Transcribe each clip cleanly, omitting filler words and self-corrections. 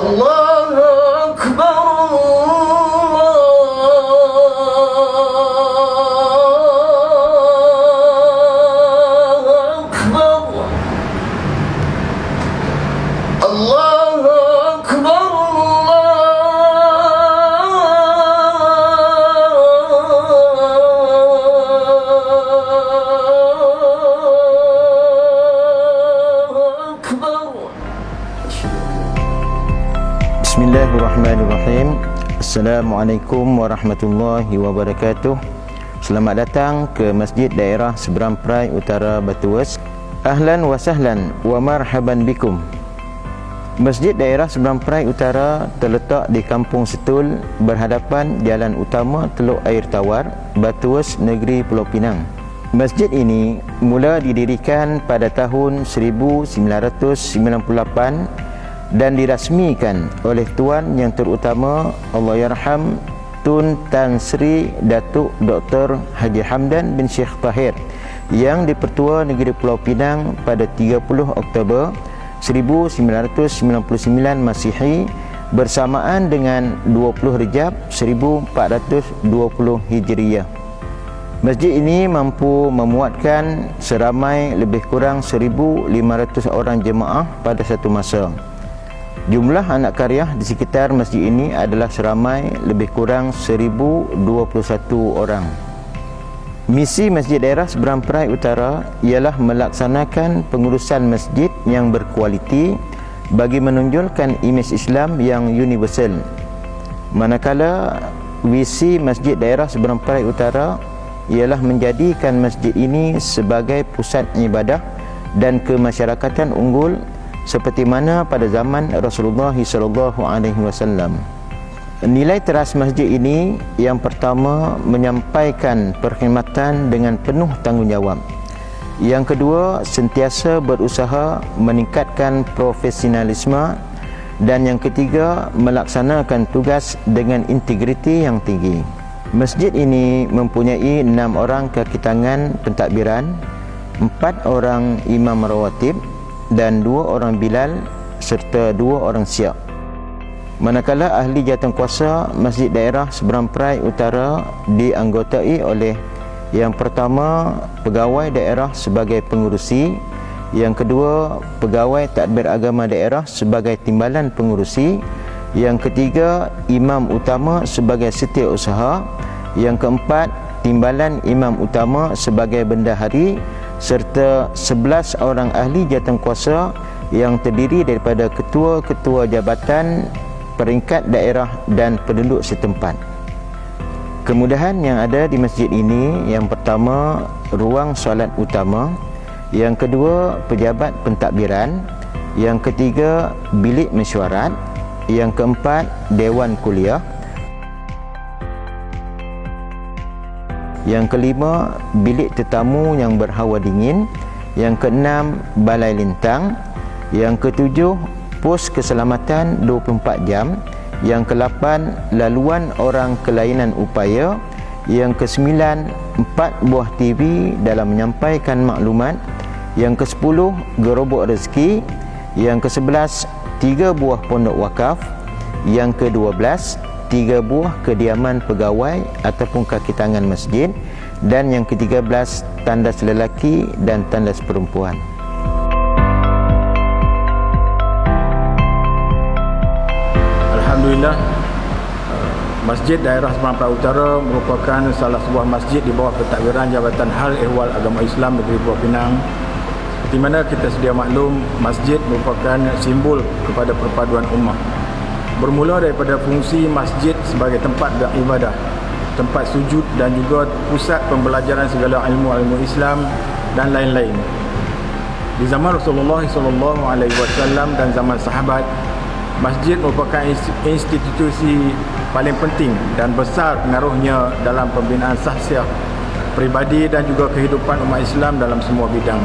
Allahu Akbar, Allahu Akbar, Bismillahirrahmanirrahim. Assalamualaikum warahmatullahi wabarakatuh. Selamat datang ke Masjid Daerah Seberang Perai Utara Batuas. Ahlan wa sahlan wa marhaban bikum. Masjid Daerah Seberang Perai Utara terletak di Kampung Setul, berhadapan Jalan Utama Teluk Air Tawar, Batuas, Negeri Pulau Pinang. Masjid ini mula didirikan pada tahun 1998 dan dirasmikan oleh Tuan Yang Terutama Allahyarham Tun Tan Sri Datuk Dr. Haji Hamdan bin Sheikh Tahir yang dipertua negeri Pulau Pinang pada 30 Oktober 1999 Masihi bersamaan dengan 20 Rejab 1420 Hijriyah. Masjid ini mampu memuatkan seramai lebih kurang 1,500 orang jemaah pada satu masa. Jumlah anak karyah di sekitar masjid ini adalah seramai lebih kurang 1,021 orang. Misi Masjid Daerah Seberang Perai Utara ialah melaksanakan pengurusan masjid yang berkualiti bagi menonjolkan imej Islam yang universal. Manakala visi Masjid Daerah Seberang Perai Utara ialah menjadikan masjid ini sebagai pusat ibadah dan kemasyarakatan unggul seperti mana pada zaman Rasulullah SAW. Nilai teras masjid ini yang pertama menyampaikan perkhidmatan dengan penuh tanggungjawab. Yang kedua, sentiasa berusaha meningkatkan profesionalisme, dan yang ketiga, melaksanakan tugas dengan integriti yang tinggi. Masjid ini mempunyai 6 orang kaki tangan pentadbiran, 4 orang imam rawatib dan 2 orang bilal serta 2 orang syiah. Manakala ahli jawatankuasa Masjid Daerah Seberang Perai Utara dianggotai oleh yang pertama pegawai daerah sebagai pengurusi, yang kedua pegawai tadbir agama daerah sebagai timbalan pengurusi, yang ketiga imam utama sebagai setiausaha, yang keempat timbalan imam utama sebagai bendahari, serta 11 orang ahli jawatankuasa yang terdiri daripada ketua-ketua jabatan peringkat daerah dan penduduk setempat. Kemudahan yang ada di masjid ini, yang pertama ruang solat utama, yang kedua pejabat pentadbiran, yang ketiga bilik mesyuarat, yang keempat dewan kuliah, yang kelima bilik tetamu yang berhawa dingin, yang keenam balai lintang, yang ketujuh pos keselamatan 24 jam, yang ke-8 laluan orang kelainan upaya, yang ke-9 4 buah TV dalam menyampaikan maklumat, yang ke-10 gerobok rezeki, yang ke-11 3 buah pondok wakaf, yang ke-12 3 buah kediaman pegawai ataupun kaki tangan masjid, dan yang ke-13 tandas lelaki dan tandas perempuan. Alhamdulillah, Masjid Daerah Seberang Perai Utara merupakan salah sebuah masjid di bawah pentadbiran Jabatan Hal Ehwal Agama Islam Negeri Pulau Pinang. Di mana kita sedia maklum, masjid merupakan simbol kepada perpaduan ummah. Bermula daripada fungsi masjid sebagai tempat beribadah, tempat sujud dan juga pusat pembelajaran segala ilmu-ilmu Islam dan lain-lain. Di zaman Rasulullah SAW dan zaman sahabat, masjid merupakan institusi paling penting dan besar pengaruhnya dalam pembinaan sahsiah peribadi dan juga kehidupan umat Islam dalam semua bidang.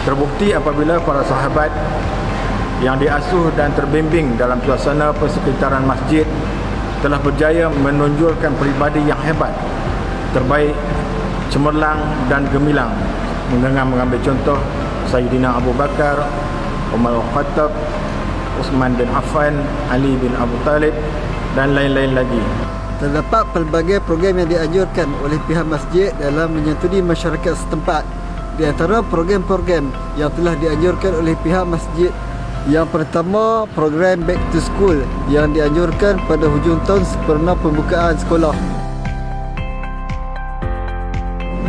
Terbukti apabila para sahabat yang diasuh dan terbimbing dalam suasana persekitaran masjid telah berjaya menonjolkan peribadi yang hebat, terbaik, cemerlang dan gemilang, dengan mengambil contoh Sayyidina Abu Bakar, Umar Al-Khattab, Uthman bin Affan, Ali bin Abu Talib dan lain-lain lagi. Terdapat pelbagai program yang dianjurkan oleh pihak masjid dalam menyantuni masyarakat setempat. Di antara program-program yang telah dianjurkan oleh pihak masjid, yang pertama, program Back to School yang dianjurkan pada hujung tahun sempena pembukaan sekolah.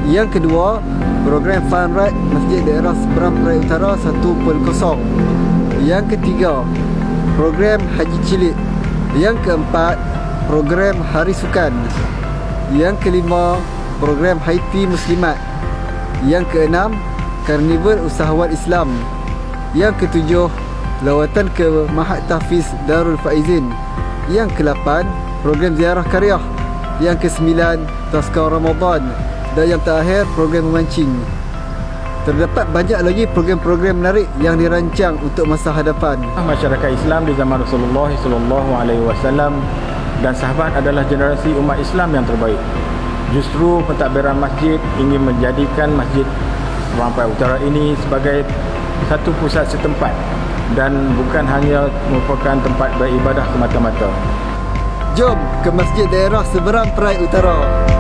Yang kedua, program Fun Ride Masjid Daerah Seberang Perai Utara 1.0. Yang ketiga, program Haji Cilik. Yang keempat, program Hari Sukan. Yang kelima, program Haiti Muslimat. Yang keenam, Karnival Usahawan Islam. Yang ketujuh, lawatan ke Mahat Tahfiz Darul Faizin. Yang ke-8, program Ziarah Karyah. Yang ke-9, Tazkar Ramadan. Dan yang terakhir, program memancing. Terdapat banyak lagi program-program menarik yang dirancang untuk masa hadapan. Masyarakat Islam di zaman Rasulullah SAW dan sahabat adalah generasi umat Islam yang terbaik. Justru pentadbiran masjid ingin menjadikan Masjid Seberang Perai Utara ini sebagai satu pusat setempat dan bukan hanya merupakan tempat beribadah semata-mata. Jom ke Masjid Daerah Seberang Perai Utara.